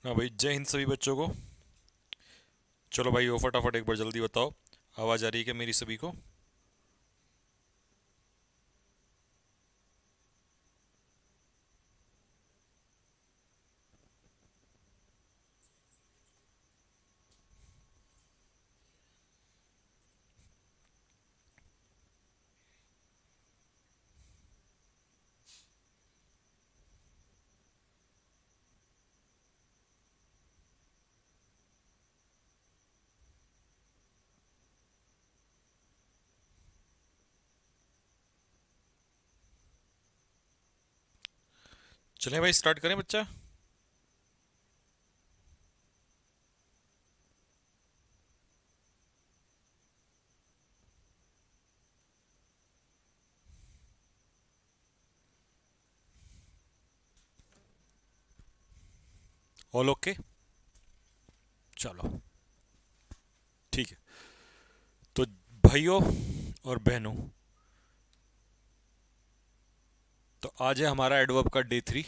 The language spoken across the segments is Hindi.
हाँ भाई, जय हिंद सभी बच्चों को। चलो भाई, वो फटाफट एक बार जल्दी बताओ। आवाज़ आ रही है क्या मेरी सभी को? चलें भाई, स्टार्ट करें बच्चा। All okay. चलो, ठीक है। तो भाइयों और बहनों, तो आज है हमारा एडवर्ब का डे 3।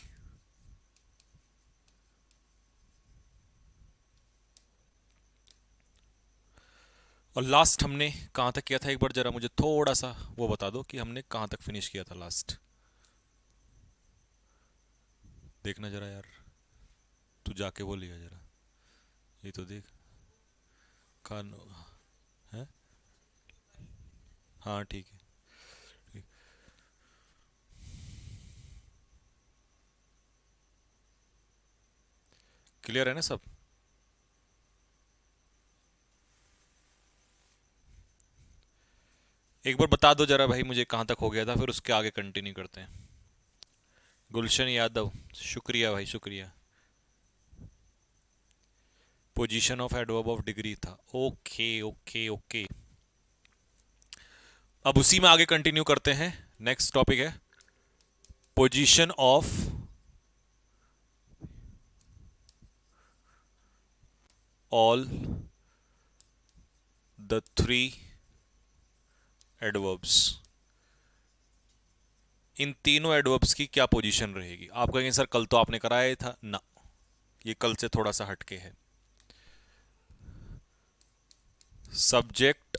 और लास्ट हमने कहाँ तक किया था? एक बार जरा मुझे थोड़ा सा वो बता दो कि हमने कहाँ तक फिनिश किया था लास्ट। देखना जरा यार, तू जाके बोलिएगा जरा। ये तो देख। कान है। हाँ ठीक है। क्लियर है ना सब? एक बार बता दो जरा भाई मुझे कहाँ तक हो गया था, फिर उसके आगे कंटिन्यू करते हैं। गुलशन यादव, शुक्रिया भाई शुक्रिया। Position of adverb of degree था। Okay okay okay. अब उसी में आगे कंटिन्यू करते हैं। नेक्स्ट टॉपिक है position of all the three adverbs. इन तीनों एडवर्ब्स की क्या पोजीशन रहेगी? आप कहेंगे सर कल तो आपने कराया ही था ना। ये कल से थोड़ा सा हटके है। Subject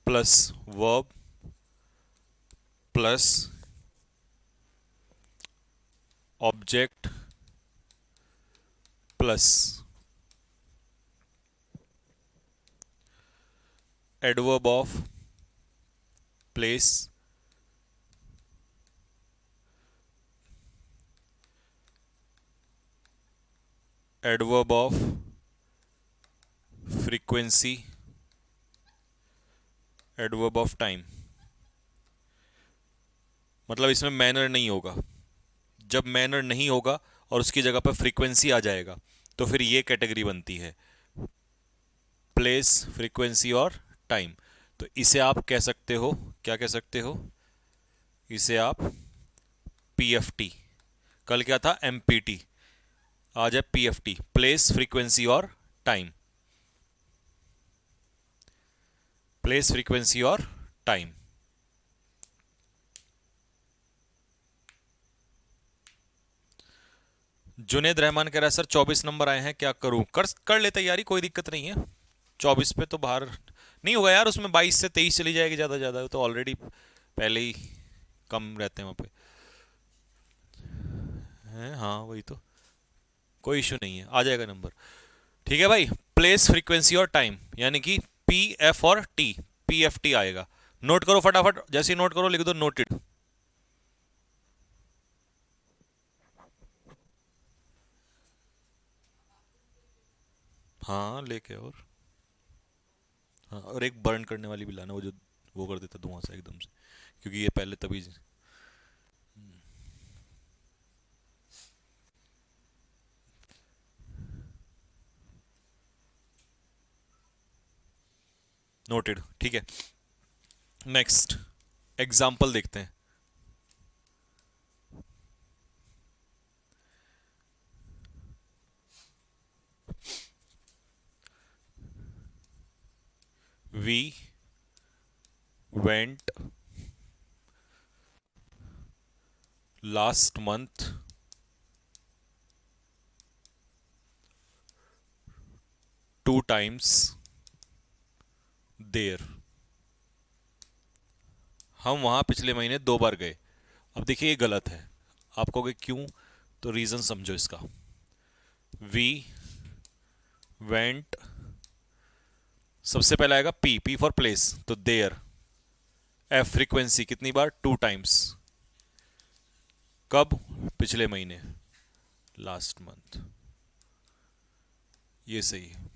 plus verb plus object plus adverb of place adverb of frequency adverb of time. मतलब इसमें मैनर नहीं होगा। जब मैनर नहीं होगा और उसकी जगह पर फ्रीक्वेंसी आ जाएगा तो फिर ये कैटेगरी बनती है प्लेस फ्रीक्वेंसी और टाइम। तो इसे आप कह सकते हो, क्या कह सकते हो? इसे आप पीएफटी, कल क्या था एमपीटी, आज है पीएफटी, प्लेस फ्रीक्वेंसी और टाइम। प्लेस फ्रीक्वेंसी और टाइम। जुनेद रहमान कह रहा है सर 24 नंबर आए हैं क्या करूं? कर कर ले तैयारी, कोई दिक्कत नहीं है। 24 पे तो बाहर नहीं होगा यार, उसमें 22 से 23 चली जाएगी ज़्यादा ज़्यादा, तो ऑलरेडी पहले ही कम रहते हैं वहाँ पे हैं। हाँ वही तो, कोई इशू नहीं है, आ जाएगा नंबर। ठीक है भाई, प्लेस फ्रीक्वेंसी और टाइम यानी कि पी एफ और टी, पी एफ टी आएगा। नोट करो फटाफट, जैसे ही नोट करो लिख दो नोटेड। हाँ लेके, और हाँ, और एक बर्न करने वाली भी लाना, वो जो वो कर देता धुआं सा एकदम से, क्योंकि ये पहले तभी। नोटेड, ठीक है। नेक्स्ट एग्जाम्पल देखते हैं। We went last month times there. हम वहां पिछले महीने 2 बार गए। अब देखिए ये गलत है। आप कहोगे क्यों, तो रीजन समझो इसका। वी वेंट, सबसे पहले आएगा पी, पी फॉर प्लेस, तो देयर। एफ फ्रीक्वेंसी, कितनी बार, 2 टाइम्स। कब, पिछले महीने, लास्ट मंथ। ये सही है।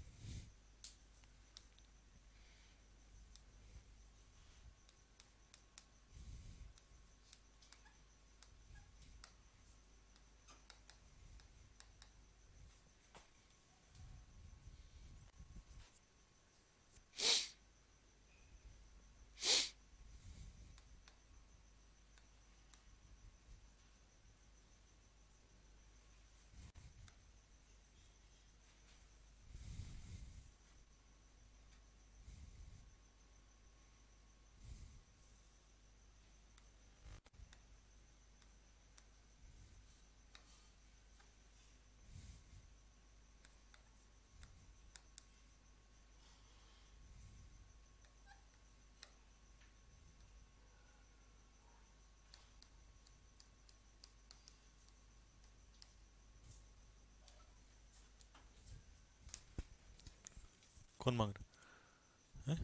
कौन मांग रहा है?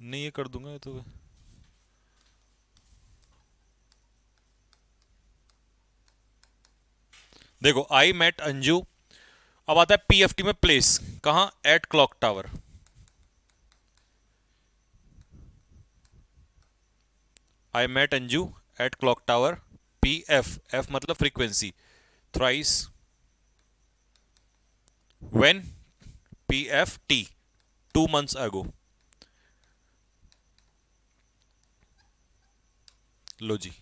नहीं, ये कर दूंगा ये तो। देखो, आई मेट अंजू। अब आता है पीएफटी में प्लेस, कहां, at clock tower. I met Anju at clock tower. P F, F मतलब frequency, thrice. When, P F T, 2 months ago। लो जी।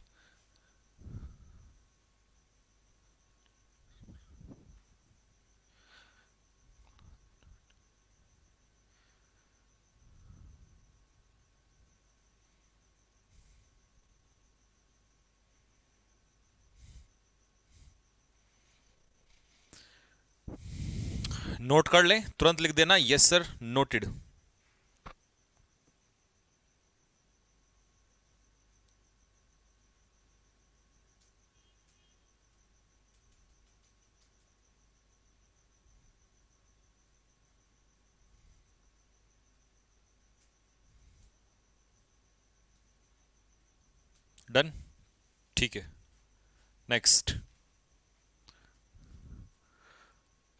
नोट कर लें, तुरंत लिख देना यस सर, नोटेड। डन, ठीक है। नेक्स्ट,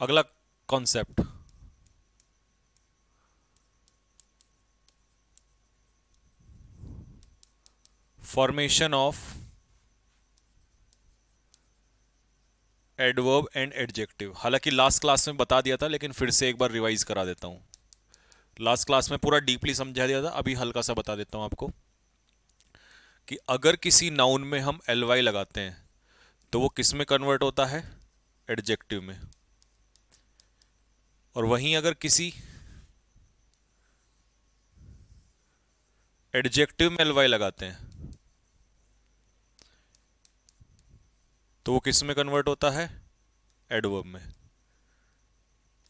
अगला concept, formation of adverb and adjective. हालांकि लास्ट क्लास में बता दिया था, लेकिन फिर से एक बार रिवाइज करा देता हूं। लास्ट क्लास में पूरा डीपली समझा दिया था, अभी हल्का सा बता देता हूं आपको कि अगर किसी नाउन में हम एल वाई लगाते हैं तो वो किस में कन्वर्ट होता है, एडजेक्टिव में। और वहीं अगर किसी एडजेक्टिव में एल वाई लगाते हैं तो वो किस में कन्वर्ट होता है, एडवर्ब में।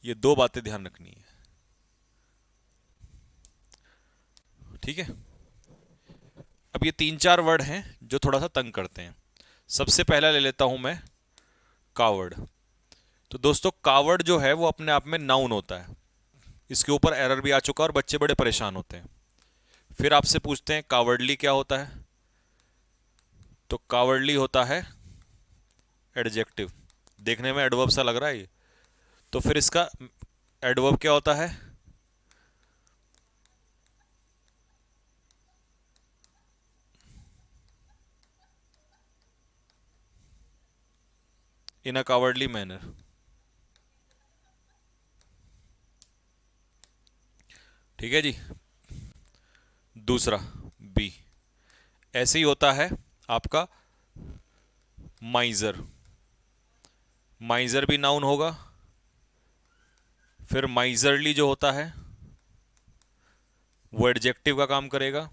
ये 2 बातें ध्यान रखनी है, ठीक है। अब ये 3-4 वर्ड हैं जो थोड़ा सा तंग करते हैं। सबसे पहला ले लेता हूं मैं, कावर्ड। तो दोस्तों, कावर्ड जो है वो अपने आप में नाउन होता है। इसके ऊपर एरर भी आ चुका और बच्चे बड़े परेशान होते हैं। फिर आपसे पूछते हैं कावर्डली क्या होता है, तो कावर्डली होता है एडजेक्टिव। देखने में एडवर्ब सा लग रहा है ये, तो फिर इसका एडवर्ब क्या होता है, इन अ कावर्डली मैनर। ठीक है जी। दूसरा, बी, ऐसे ही होता है आपका माइजर। माइजर भी नाउन होगा। फिर माइजरली जो होता है वो एडजेक्टिव का काम करेगा।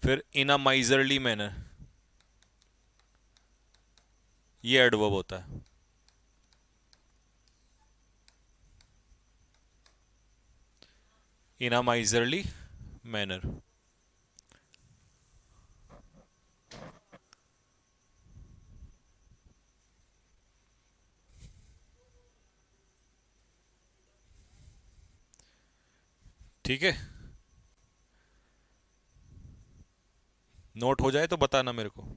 फिर इन अ माइजरली मैनर, ये एडवर्ब होता है। इन अ माइजरली मैनर। ठीक है, नोट हो जाए तो बताना मेरे को।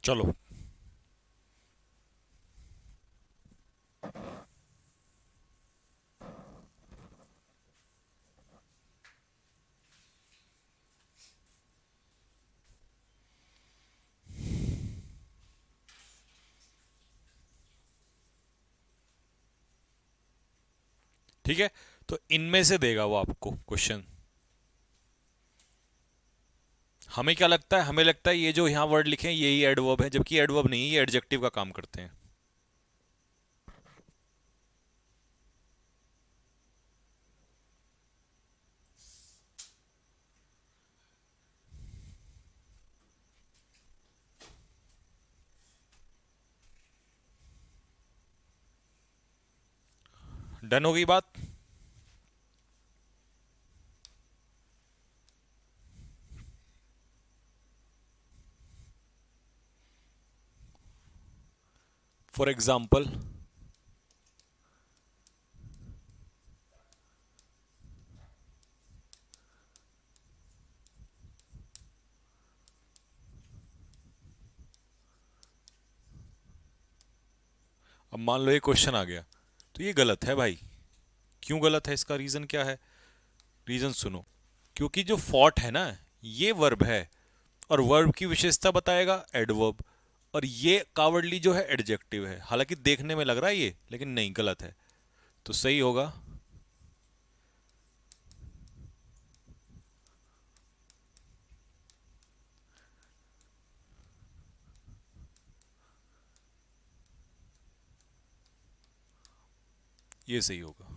चलो, ठीक है। तो इनमें से देगा वो आपको क्वेश्चन। हमें क्या लगता है, हमें लगता है ये जो यहाँ वर्ड लिखे हैं यही एडवर्ब है, जबकि एडवर्ब नहीं, ये एडजेक्टिव का काम करते हैं। डन हो गई बात। फॉर एग्जाम्पल, अब मान लो ये क्वेश्चन आ गया, तो ये गलत है भाई। क्यों गलत है, इसका रीजन क्या है? रीजन सुनो। क्योंकि जो फॉट है ना, ये वर्ब है, और वर्ब की विशेषता बताएगा एडवर्ब, और ये कावर्डली जो है एडजेक्टिव है। हालांकि देखने में लग रहा है ये, लेकिन नहीं, गलत है। तो सही होगा ये, सही होगा।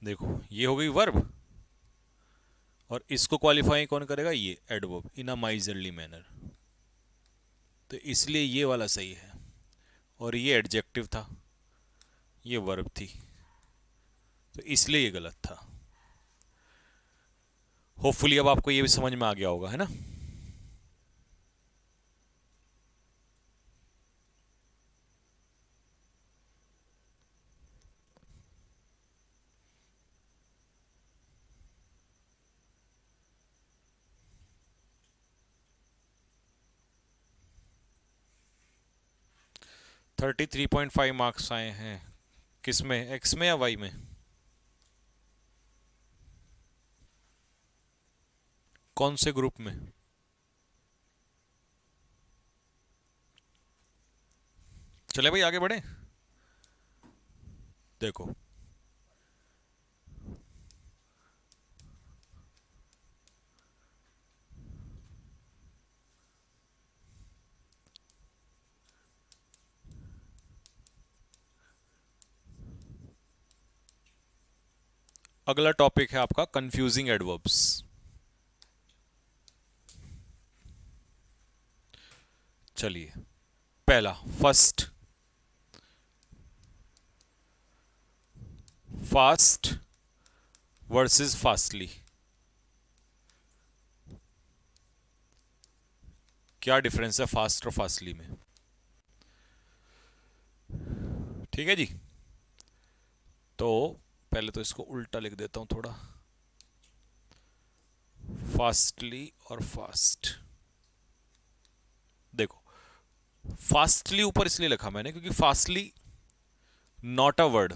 देखो, ये हो गई वर्ब, और इसको क्वालिफाई कौन करेगा? ये एडवर्ब, इन अ माइजरली मैनर। तो इसलिए ये वाला सही है, और ये एडजेक्टिव था, ये वर्ब थी, तो इसलिए ये गलत था। होपफुली अब आपको ये भी समझ में आ गया होगा, है ना? 33.5 मार्क्स आए हैं। किस में, एक्स में या वाई में? कौन से ग्रुप में? चले भाई आगे बढ़े। देखो अगला टॉपिक है आपका कंफ्यूजिंग एडवर्ब्स। चलिए पहला, फर्स्ट, फास्ट वर्सेस फास्टली। क्या डिफरेंस है फास्ट और फास्टली में? ठीक है जी। तो पहले तो इसको उल्टा लिख देता हूं थोड़ा, फास्टली और फास्ट। देखो फास्टली ऊपर इसलिए लिखा मैंने क्योंकि fastly not a word,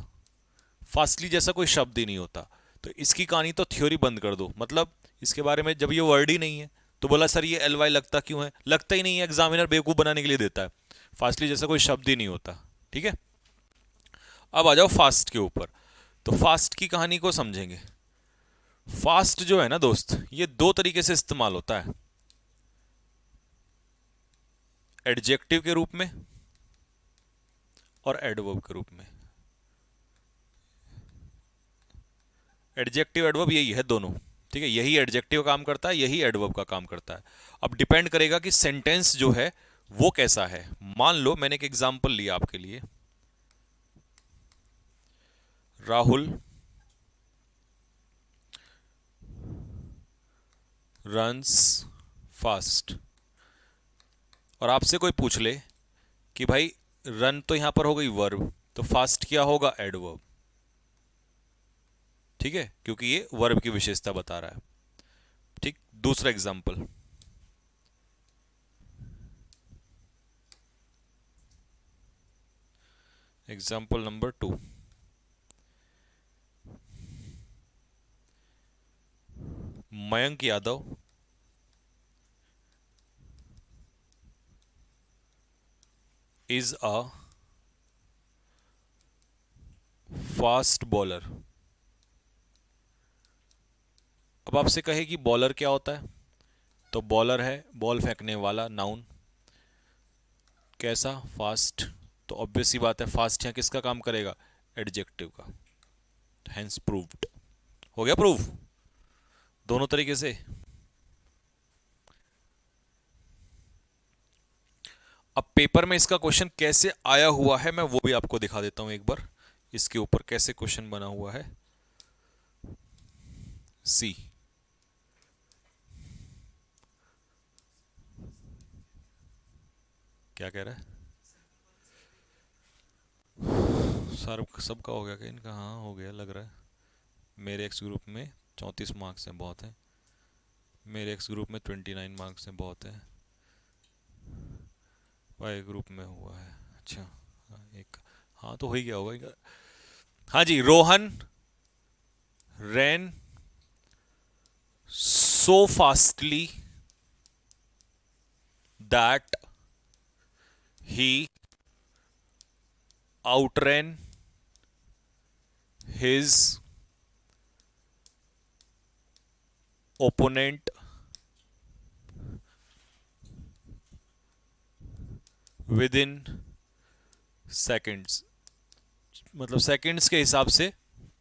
fastly जैसा कोई शब्द ही नहीं होता। तो इसकी कहानी तो थ्योरी बंद कर दो, मतलब इसके बारे में जब ये वर्ड ही नहीं है तो बोला सर ये एल वाई लगता क्यों है? लगता ही नहीं है, एग्जामिनर बेवकूफ बनाने के लिए देता है। फास्टली जैसा कोई शब्द ही नहीं होता। ठीक है, अब आ जाओ फास्ट के ऊपर। तो फास्ट की कहानी को समझेंगे। फास्ट जो है ना दोस्त, ये दो तरीके से इस्तेमाल होता है, एडजेक्टिव के रूप में और एडवर्ब के रूप में। एडजेक्टिव एडवर्ब यही है दोनों। ठीक है, यही एडजेक्टिव काम करता है, यही एडवर्ब का काम करता है। अब डिपेंड करेगा कि सेंटेंस जो है वो कैसा है। मान लो मैंने एक एग्जांपल लिया आपके लिए, राहुल रन्स फास्ट, और आपसे कोई पूछ ले कि भाई रन तो यहां पर हो गई वर्ब, तो फास्ट क्या होगा? एडवर्ब। ठीक है, क्योंकि ये वर्ब की विशेषता बता रहा है। ठीक, दूसरा example, example number 2, Mayank Yadav is a fast bowler. अब आपसे कहे कि बॉलर क्या होता है, तो बॉलर है बॉल फेंकने वाला, नाउन। कैसा? फास्ट। तो ऑब्वियस सी बात है फास्ट यहाँ किसका काम करेगा? एडजेक्टिव का। Hence proved. हो गया प्रूव दोनों तरीके से। अब पेपर में इसका क्वेश्चन कैसे आया हुआ है मैं वो भी आपको दिखा देता हूं एक बार। इसके ऊपर कैसे क्वेश्चन बना हुआ है, सी। क्या कह रहा है सर? सबका हो गया क्या इनका? हाँ हो गया लग रहा है। मेरे एक्स ग्रुप में 34 मार्क्स हैं, बहुत हैं। मेरे एक्स ग्रुप में 29 मार्क्स हैं, बहुत हैं। वाई ग्रुप में हुआ है, अच्छा हाँ, एक, हाँ तो हो ही गया होगा इनका। हाँ जी, रोहन रैन so fastly that he outran his opponent within seconds। मतलब सेकंड्स के हिसाब से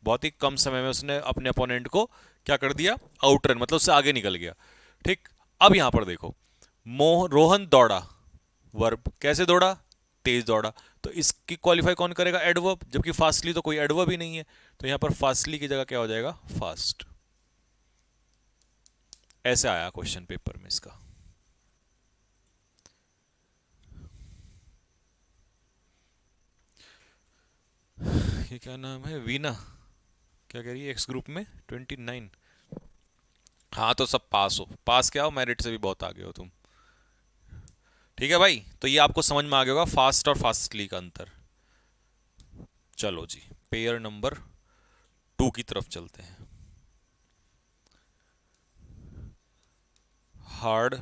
बहुत ही कम समय में उसने अपने अपोनेंट को क्या कर दिया? आउटरन, मतलब उससे आगे निकल गया। ठीक, अब यहां पर देखो, रोहन दौड़ा, वर्ब, कैसे दौड़ा? तेज दौड़ा। तो इसकी क्वालिफाई कौन करेगा? एडवर्ब, जबकि फास्टली तो कोई एडवर्ब ही नहीं है। तो यहां पर फास्टली की जगह क्या हो जाएगा? फास्ट। ऐसे आया क्वेश्चन पेपर में इसका। ये क्या नाम है, वीना, क्या कह रही है? एक्स ग्रुप में 29। हाँ तो सब पास हो, पास क्या हो, मेरिट से भी बहुत आगे हो तुम। ठीक है भाई, तो ये आपको समझ में आ गया होगा फास्ट और फास्टली का अंतर। चलो जी, पेयर नंबर 2 की तरफ चलते हैं। हार्ड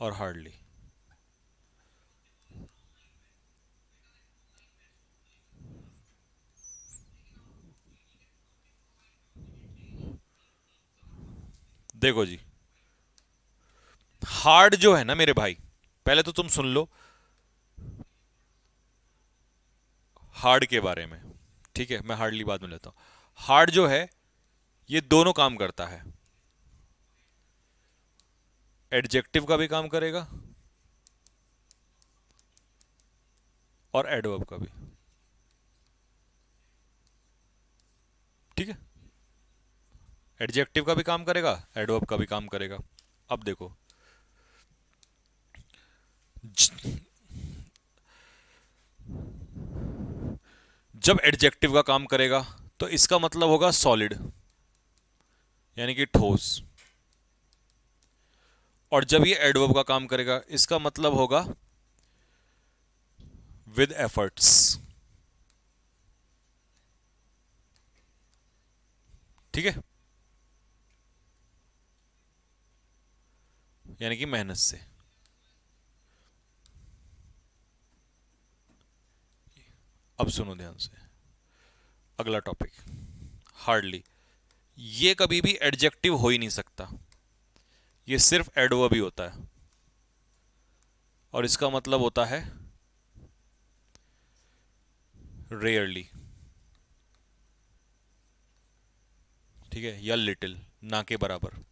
और हार्डली। देखो जी, हार्ड जो है ना मेरे भाई, पहले तो तुम सुन लो हार्ड के बारे में। ठीक है, मैं हार्डली बाद में लेता हूं। हार्ड जो है ये दोनों काम करता है, एडजेक्टिव का भी काम करेगा और एडवर्ब का भी। ठीक है, एडजेक्टिव का भी काम करेगा, एडवर्ब का भी काम करेगा। अब देखो, जब एडजेक्टिव का काम करेगा तो इसका मतलब होगा सॉलिड, यानी कि ठोस। और जब ये एडवर्ब का काम करेगा इसका मतलब होगा विद एफर्ट्स, ठीक है, यानी कि मेहनत से। अब सुनो ध्यान से, अगला टॉपिक हार्डली। ये कभी भी एडजेक्टिव हो ही नहीं सकता, ये सिर्फ एडवर्ब ही होता है, और इसका मतलब होता है रेयरली, ठीक है, या लिटिल, ना के बराबर।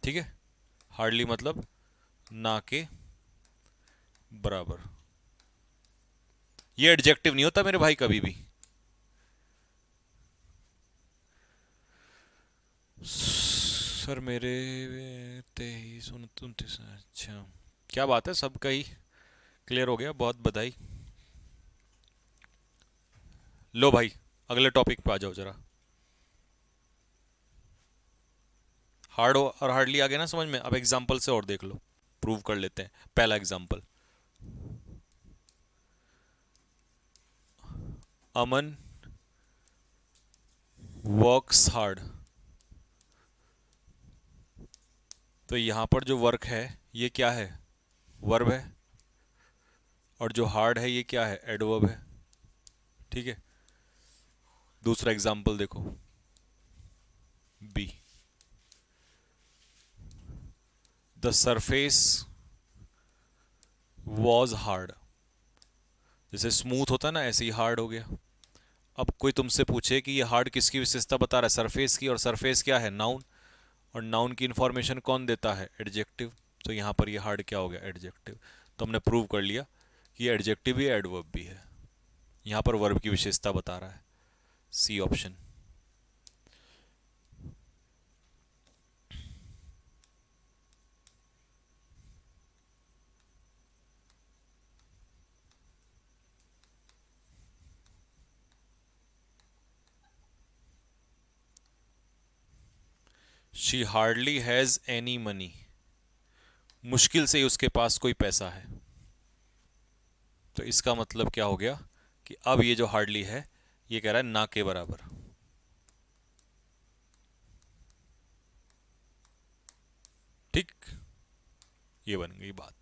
ठीक है, हार्डली मतलब ना के बराबर। ये एडजेक्टिव नहीं होता मेरे भाई कभी भी। सर मेरे तेईस उनतीस, अच्छा क्या बात है, सबका ही क्लियर हो गया, बहुत बधाई। लो भाई, अगले टॉपिक पे आ जाओ जरा। हार्ड और हार्डली आ गया ना समझ में? अब एग्जाम्पल से और देख लो, प्रूव कर लेते हैं। पहला एग्जाम्पल, अमन वर्क्स हार्ड। तो यहां पर जो वर्क है ये क्या है? वर्ब है। और जो हार्ड है ये क्या है? एडवर्ब है। ठीक है, दूसरा एग्जाम्पल देखो, B, the surface was hard. जैसे स्मूथ होता है ना, ऐसे ही हार्ड हो गया। अब कोई तुमसे पूछे कि ये हार्ड किसकी विशेषता बता रहा है? सरफेस की। और सरफेस क्या है? नाउन। और नाउन की इंफॉर्मेशन कौन देता है? एडजेक्टिव। तो यहाँ पर ये हार्ड क्या हो गया? एडजेक्टिव। तो हमने प्रूव कर लिया कि ये एडजेक्टिव भी है, एडवर्ब भी है। यहाँ पर वर्ब की विशेषता बता रहा है, C option. She hardly has any money. मुश्किल से ही उसके पास कोई पैसा है। तो इसका मतलब क्या हो गया कि अब ये जो हार्डली है ये कह रहा है ना के बराबर। ठीक, ये बन गई बात।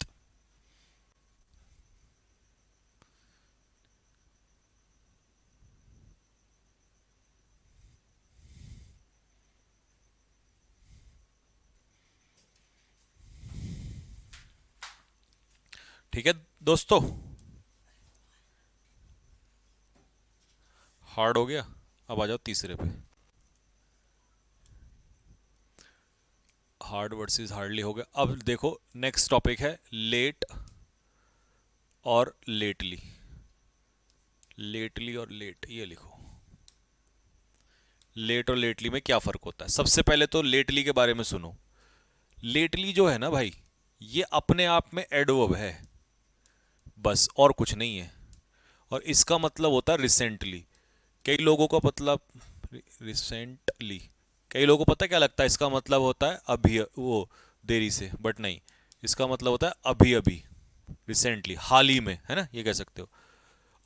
ठीक है दोस्तों, हार्ड हो गया। अब आ जाओ तीसरे पे, हार्ड वर्सेस हार्डली हो गया। अब देखो नेक्स्ट टॉपिक है लेट और लेटली। लेटली और लेट, ये लिखो। लेट और लेटली में क्या फर्क होता है? सबसे पहले तो लेटली के बारे में सुनो। लेटली जो है ना भाई, ये अपने आप में एडवर्ब है, बस और कुछ नहीं है। और इसका मतलब होता है रिसेंटली। कई लोगों को मतलब रिसेंटली, कई लोगों को पता क्या लगता है इसका मतलब होता है अभी, वो देरी से, बट नहीं। इसका मतलब होता है अभी अभी, रिसेंटली, हाल ही में, है ना, ये कह सकते हो।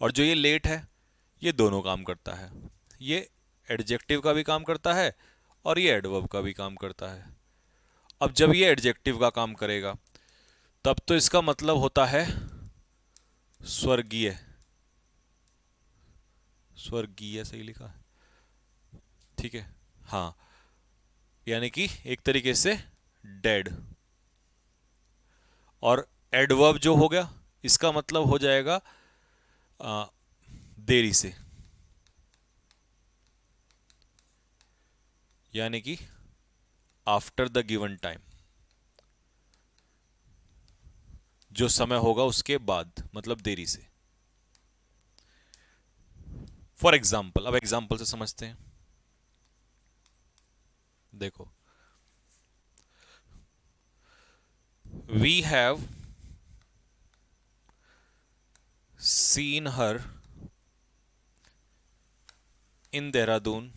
और जो ये लेट है, ये दोनों काम करता है। ये एडजेक्टिव का भी काम करता है और ये एडवर्ब का भी काम करता है। अब जब ये एडजेक्टिव का काम करेगा तब तो इसका मतलब होता है स्वर्गीय। स्वर्गीय सही लिखा है, ठीक है, हाँ, यानी कि एक तरीके से डेड। और एडवर्ब जो हो गया, इसका मतलब हो जाएगा आ, देरी से, यानी कि आफ्टर द गिवन टाइम, जो समय होगा उसके बाद, मतलब देरी से। फॉर एग्जाम्पल, अब एग्जाम्पल से समझते हैं। देखो, we have seen her in Dehradun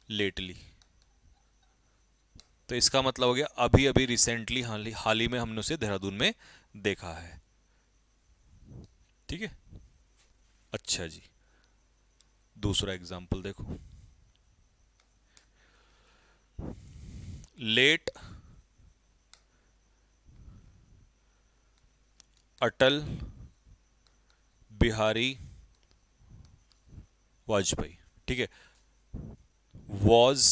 lately. तो इसका मतलब हो गया अभी अभी, रिसेंटली, हाल ही में हमने उसे देहरादून में देखा है। ठीक है, अच्छा जी, दूसरा एग्जाम्पल देखो। लेट अटल बिहारी वाजपेयी, ठीक है, वॉज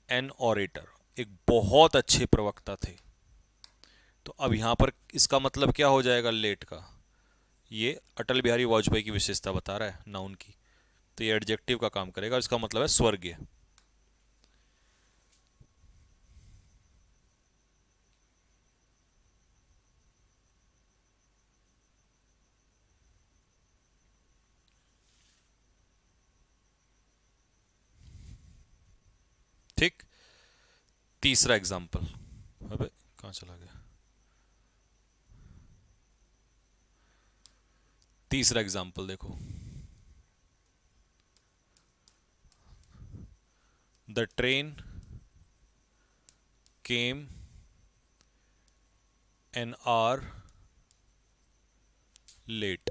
एन ऑरेटर, एक बहुत अच्छे प्रवक्ता थे। तो अब यहां पर इसका मतलब क्या हो जाएगा लेट का? ये अटल बिहारी वाजपेयी की विशेषता बता रहा है, नाउन की, तो ये एडजेक्टिव का काम करेगा, इसका मतलब है स्वर्गीय। ठीक, तीसरा एग्जाम्पल। अबे कहाँ चला गया? तीसरा एग्जाम्पल देखो। The train came an hour late.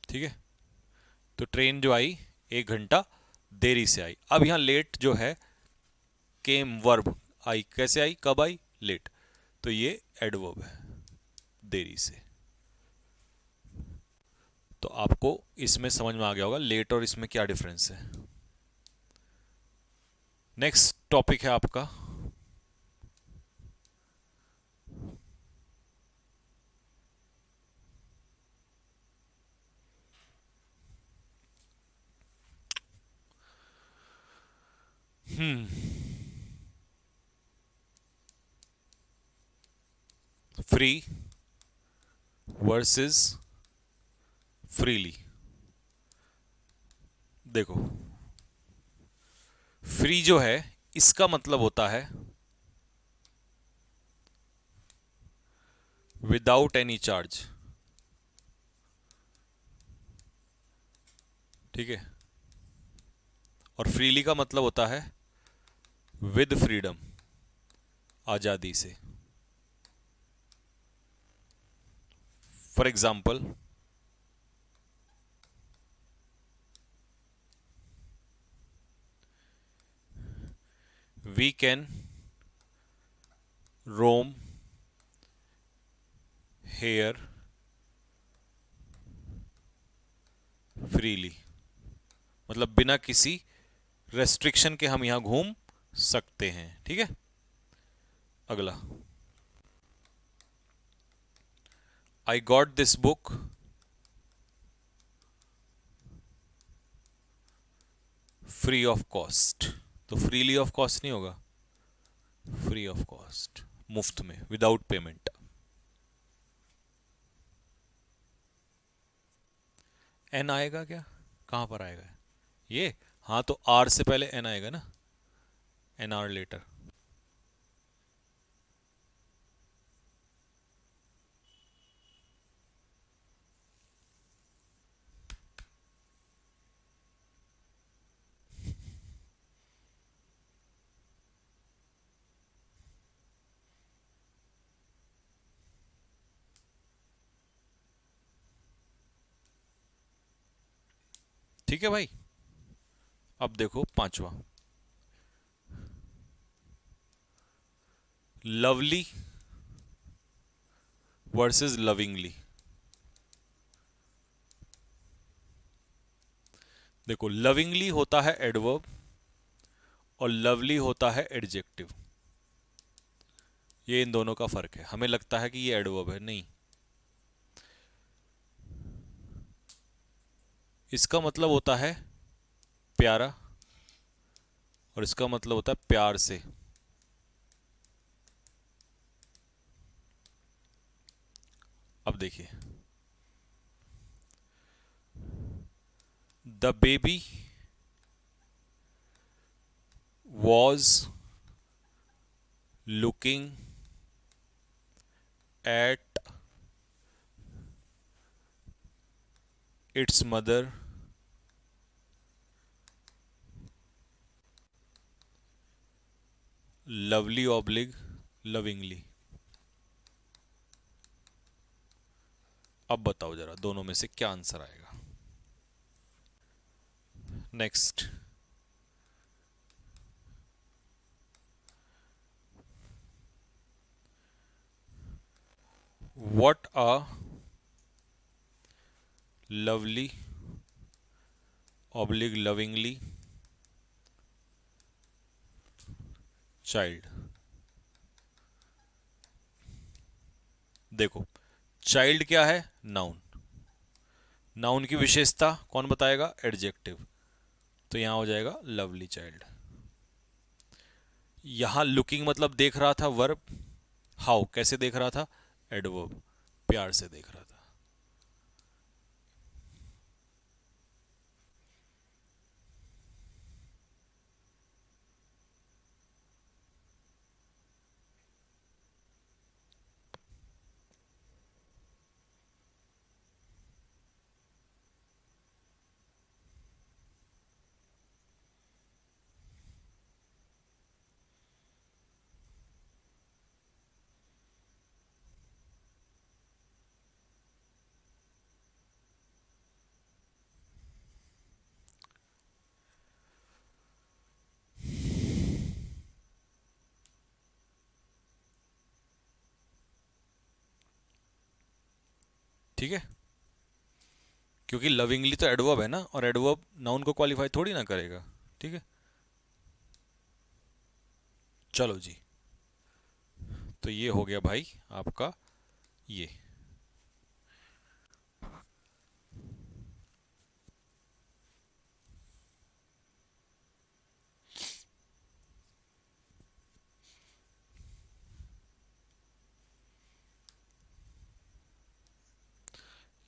ठीक है, तो ट्रेन जो आई 1 घंटा देरी से आई। अब यहां लेट जो है, केम वर्ब आई, कैसे आई, कब आई, लेट, तो ये एडवर्ब है, देरी से। तो आपको इसमें समझ में आ गया होगा लेट और इसमें क्या डिफरेंस है। नेक्स्ट टॉपिक है आपका फ्री वर्सेस फ्रीली। देखो, फ्री जो है, इसका मतलब होता है विदाउट एनी चार्ज, ठीक है, और फ्रीली का मतलब होता है विद फ्रीडम, आजादी से। For example, we can roam here freely, मतलब बिना किसी रेस्ट्रिक्शन के हम यहां घूम सकते हैं। ठीक है, अगला, I got this book free of cost. तो फ्रीली ऑफ कॉस्ट नहीं होगा, फ्री ऑफ कॉस्ट, मुफ्त में, विदाउट पेमेंट। एन आएगा क्या? कहां पर आएगा ये? हाँ, तो आर से पहले एन आएगा ना, एन आर लेटर। ठीक है भाई। अब देखो पांचवा, लवली वर्सेस लविंगली। देखो लविंगली होता है एडवर्ब और लवली होता है एडजेक्टिव। ये इन दोनों का फर्क है। हमें लगता है कि ये एडवर्ब है, नहीं। इसका मतलब होता है प्यारा और इसका मतलब होता है प्यार से। अब देखिए, the baby was looking at its mother lovely oblique lovingly. अब बताओ जरा दोनों में से क्या आंसर आएगा। Next, what a lovely oblique lovingly child. देखो चाइल्ड क्या है, नाउन। नाउन की विशेषता कौन बताएगा, एडजेक्टिव। तो यहां हो जाएगा लवली चाइल्ड। यहां लुकिंग मतलब देख रहा था, वर्ब। हाउ कैसे देख रहा था, एडवर्ब, प्यार से देख रहा था। ठीक है, क्योंकि लविंगली तो एडवर्ब है ना, और एडवर्ब नाउन को क्वालिफाई थोड़ी ना करेगा। ठीक है, चलो जी। तो ये हो गया भाई आपका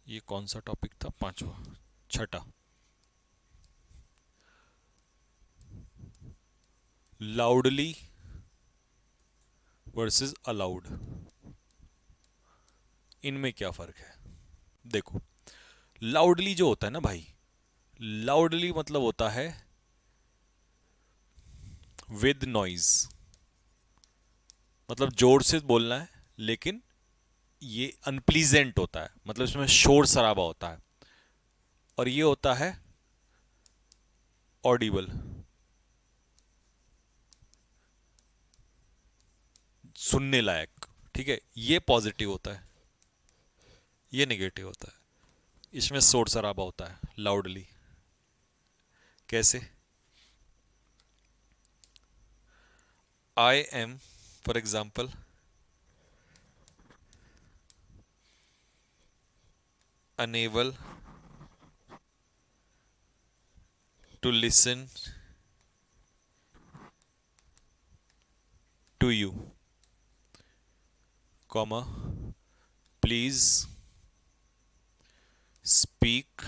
ये कौन सा टॉपिक था, पांचवा, छठा, लाउडली वर्सेस अलाउड। इनमें क्या फर्क है, देखो लाउडली जो होता है ना भाई, लाउडली मतलब होता है विद नॉइज, मतलब जोर से बोलना है, लेकिन ये अनप्लीजेंट होता है, मतलब इसमें शोर शराबा होता है। और ये होता है ऑडिबल, सुनने लायक। ठीक है, ये पॉजिटिव होता है, ये नेगेटिव होता है। इसमें शोर शराबा होता है लाउडली। कैसे, I am for example unable to listen to you, comma, please speak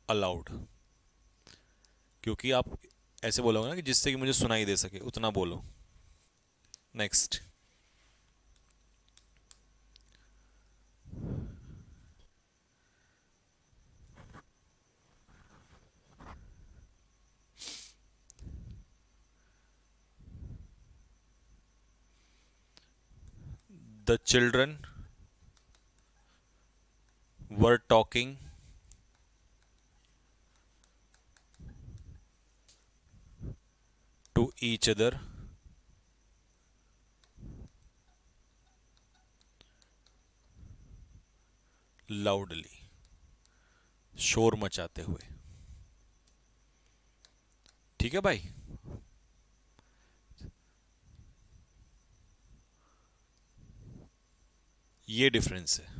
aloud. क्योंकि आप ऐसे बोलोगे ना कि जिससे कि मुझे सुनाई दे सके, उतना बोलो। Next, the children were talking to each other loudly, शोर मचाते हुए। ठीक है भाई। ये डिफरेंस है।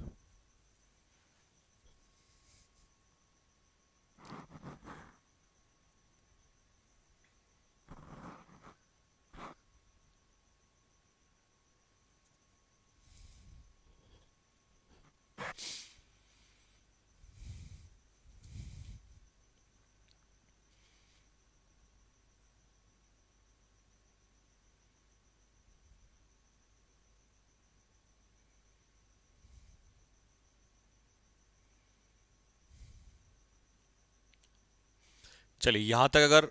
चलिए, यहां तक अगर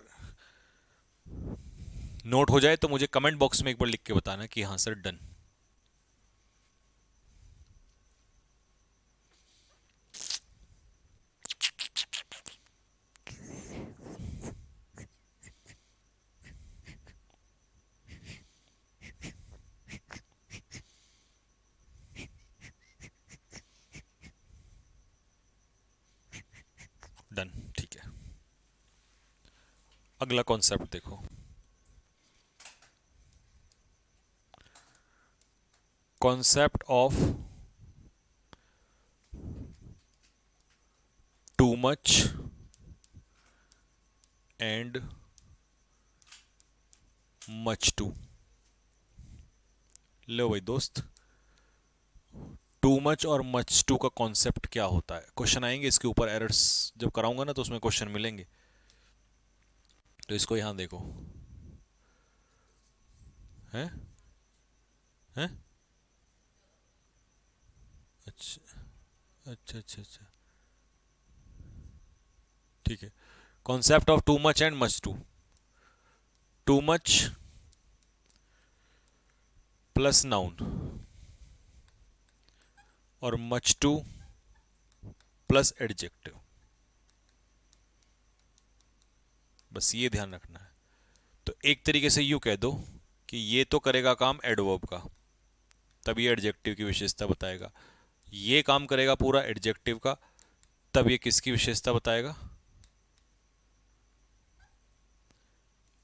नोट हो जाए तो मुझे कमेंट बॉक्स में एक बार लिख के बताना कि हाँ सर, डन। डन, ठीक है। अगला कॉन्सेप्ट देखो। Concept of too much and much too. लो भाई दोस्त, टू मच और मच टू का कॉन्सेप्ट क्या होता है? क्वेश्चन आएंगे इसके ऊपर, एरर्स जब कराऊंगा ना तो उसमें क्वेश्चन मिलेंगे। तो इसको यहां देखो। हैं? हैं? अच्छा अच्छा अच्छा अच्छा, ठीक है। Concept of too much and much too. Too much plus noun और मच टू प्लस एडजेक्टिव। बस ये ध्यान रखना है। तो एक तरीके से यूं कह दो कि ये तो करेगा काम एडवर्ब का, तब ये एडजेक्टिव की विशेषता बताएगा। ये काम करेगा पूरा एडजेक्टिव का, तब ये किसकी विशेषता बताएगा?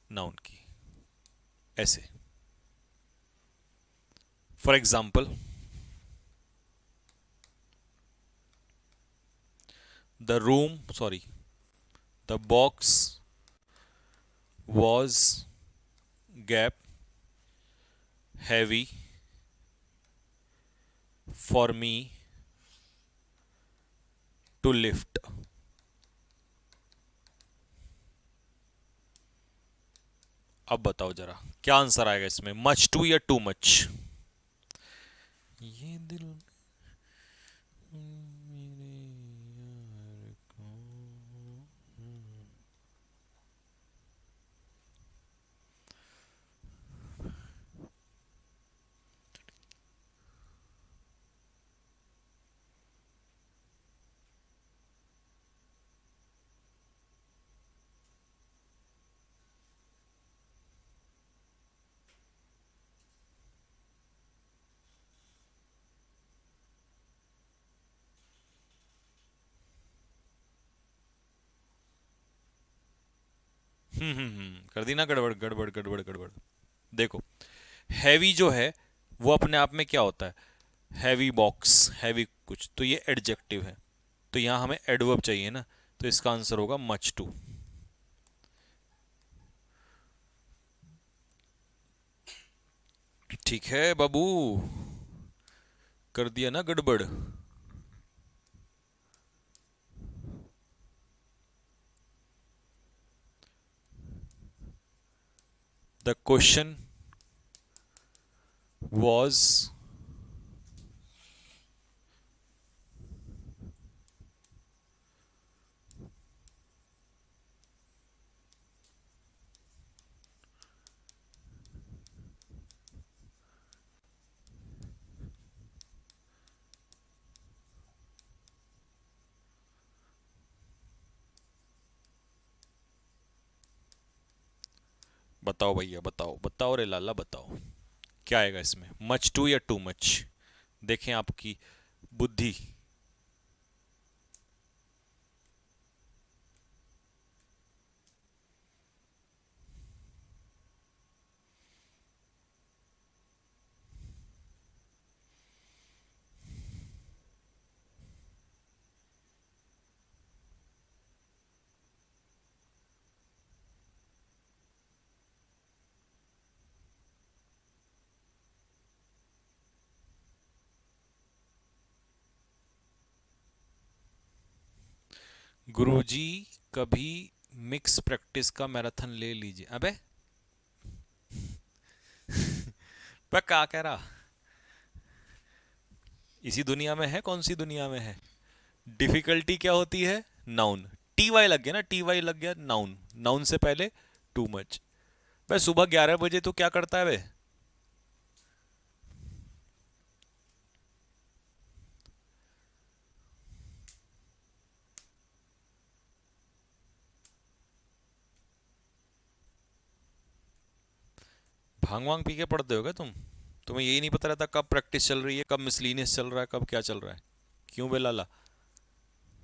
नाउन की। ऐसे, for example, the room, sorry, the box was gap heavy for me to lift। अब बताओ जरा क्या आंसर आएगा इसमें, मच टू या टू मच? ये दिल मेरे यार को। कर दी ना गड़बड़ गड़बड़ गड़बड़ गड़बड़। देखो, हैवी जो है वो अपने आप में क्या होता है? हैवी बॉक्स, हैवी कुछ, तो ये एडजेक्टिव है। तो यहां हमें एडवर्ब चाहिए ना, तो इसका आंसर होगा मच टू। ठीक है बाबू, कर दिया ना गड़बड़। द क्वेश्चन was बताओ भैया, बताओ बताओ रे लाला, बताओ क्या आएगा इसमें, मच टू या टू मच? देखें आपकी बुद्धि। गुरुजी, कभी मिक्स प्रैक्टिस का मैराथन ले लीजिए। अबे पर क्या कह रहा, इसी दुनिया में है, कौन सी दुनिया में है? डिफिकल्टी क्या होती है? नाउन। टी वाई लग गया ना, टी वाई लग गया, नाउन। नाउन से पहले टू मच। भाई सुबह 11 बजे तो क्या करता है बे? भांग वांग पी के पढ़ते हो क्या तुम? तुम्हें यही नहीं पता रहता कब प्रैक्टिस चल रही है, कब मिसलीनियस चल रहा है, कब क्या चल रहा है? क्यों बे लाला?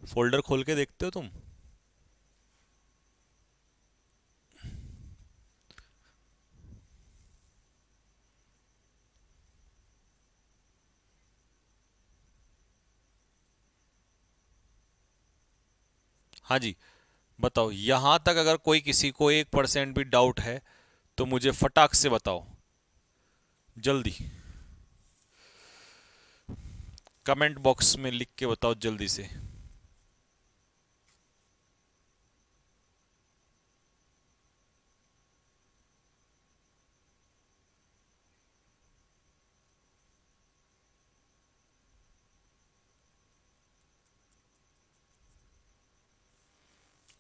फोल्डर खोल के देखते हो तुम? हाँ जी। बताओ, यहां तक अगर कोई किसी को 1% भी डाउट है तो मुझे फटाक से बताओ, जल्दी। कमेंट बॉक्स में लिख के बताओ जल्दी से।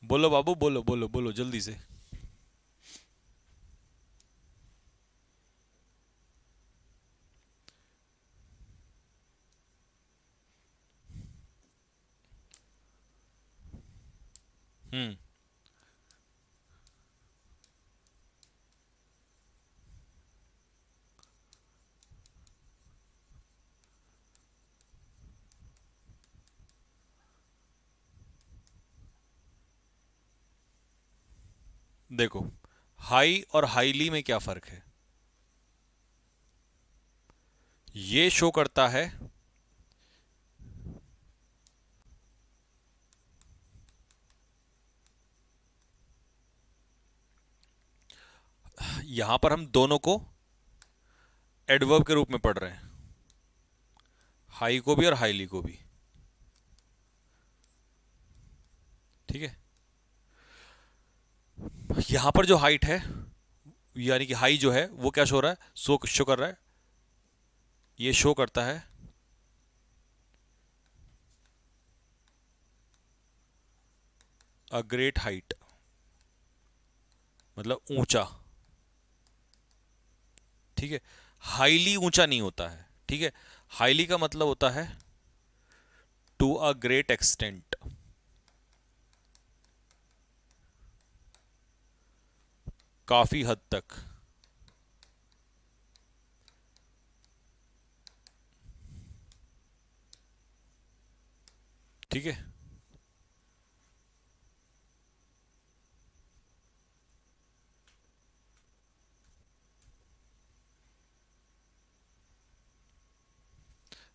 बोलो बाबू, बोलो बोलो बोलो जल्दी से। हम्म। देखो, हाई और हाईली में क्या फर्क है? ये शो करता है, यहां पर हम दोनों को एडवर्ब के रूप में पढ़ रहे हैं, हाई को भी और हाईली को भी। ठीक है। यहां पर जो हाइट है, यानी कि हाई जो है वो क्या शो रहा है, शो कर रहा है, ये शो करता है अ ग्रेट हाइट, मतलब ऊंचा। ठीक है। हाईली ऊंचा नहीं होता है। ठीक है। हाईली का मतलब होता है टू अ ग्रेट एक्सटेंट, काफी हद तक। ठीक है।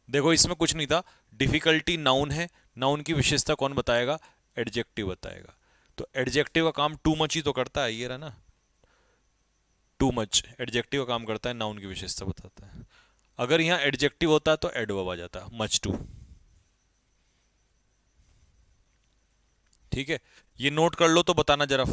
देखो इसमें कुछ नहीं था, डिफिकल्टी नाउन है, नाउन की विशेषता कौन बताएगा? एडजेक्टिव बताएगा। तो एडजेक्टिव का काम टू मच ही तो करता है, ये रहा ना। टू मच एडजेक्टिव का काम करता है, नाउन की विशेषता बताता है। अगर यहाँ एडजेक्टिव होता तो एडवर्ब आ जाता, मच टू। ठीक है। ये नोट कर लो तो बताना जरा।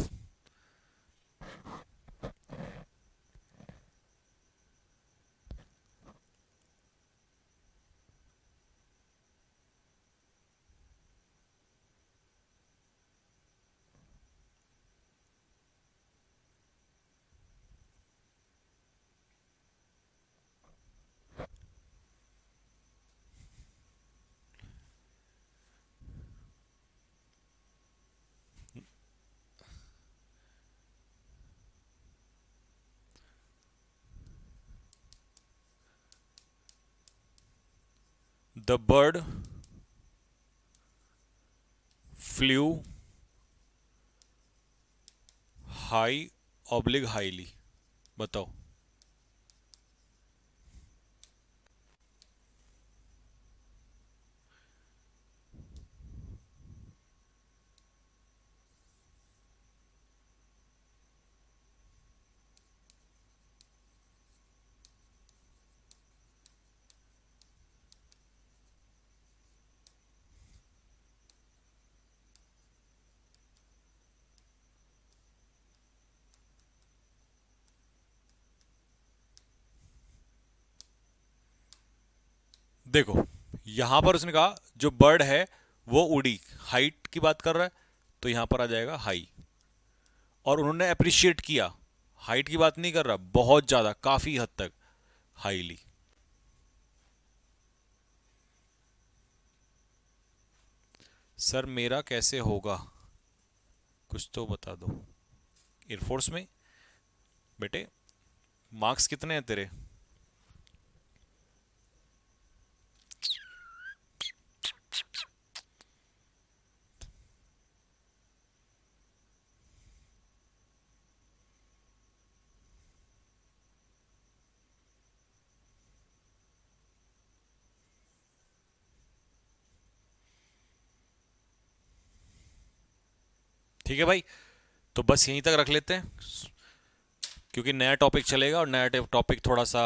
The bird flu high oblique highly. बताओ। देखो, यहां पर उसने कहा जो बर्ड है वो उड़ी, हाइट की बात कर रहा है, तो यहां पर आ जाएगा हाई। और उन्होंने अप्रिशिएट किया, हाइट की बात नहीं कर रहा, बहुत ज्यादा, काफी हद तक, हाईली। सर मेरा कैसे होगा, कुछ तो बता दो। एयरफोर्स में बेटे, मार्क्स कितने हैं तेरे? ठीक है भाई, तो बस यहीं तक रख लेते हैं, क्योंकि नया टॉपिक चलेगा और नया टॉपिक थोड़ा सा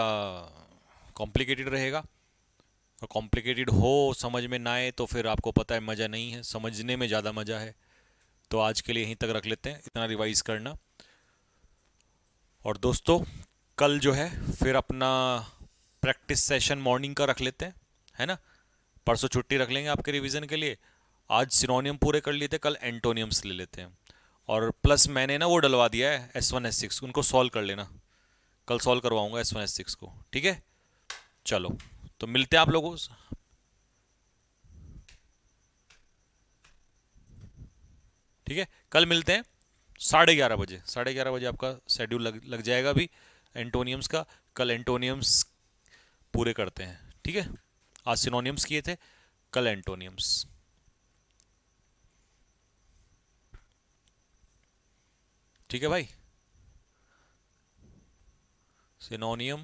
कॉम्प्लिकेटेड रहेगा। और कॉम्प्लिकेटेड हो, समझ में ना आए, तो फिर आपको पता है मज़ा नहीं है, समझने में ज़्यादा मज़ा है। तो आज के लिए यहीं तक रख लेते हैं, इतना रिवाइज करना। और दोस्तों, कल जो है फिर अपना प्रैक्टिस सेशन मॉर्निंग का रख लेते हैं, है ना। परसों छुट्टी रख लेंगे आपके रिवीजन के लिए। आज सिनोनियम पूरे कर लिए थे, कल एंटोनियम्स ले लेते हैं। और प्लस मैंने ना वो डलवा दिया है S1 S6, उनको सॉल्व कर लेना, कल सॉल्व करवाऊंगा S1 S6 को, ठीक है। चलो, तो मिलते हैं आप लोगों से। ठीक है, कल मिलते हैं 11:30 बजे। 11:30 बजे आपका शेड्यूल लग जाएगा अभी एंटोनियम्स का। कल एंटोनियम्स पूरे करते हैं, ठीक है। आज सिनोनियम्स किए थे, कल एंटोनियम्स। ठीक है भाई, सिनोनियम,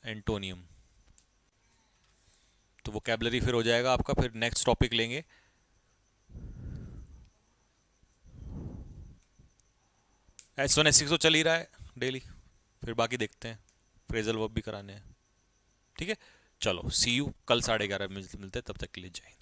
एंटोनियम, तो वोकैबलरी फिर हो जाएगा आपका। फिर नेक्स्ट टॉपिक लेंगे। S1 S6 तो चल ही रहा है डेली, फिर बाकी देखते हैं, फ्रेजल वर्ब भी कराने हैं। ठीक है, चलो सी यू, कल 11:30 मिलते हैं, तब तक के लिए जय हिंद।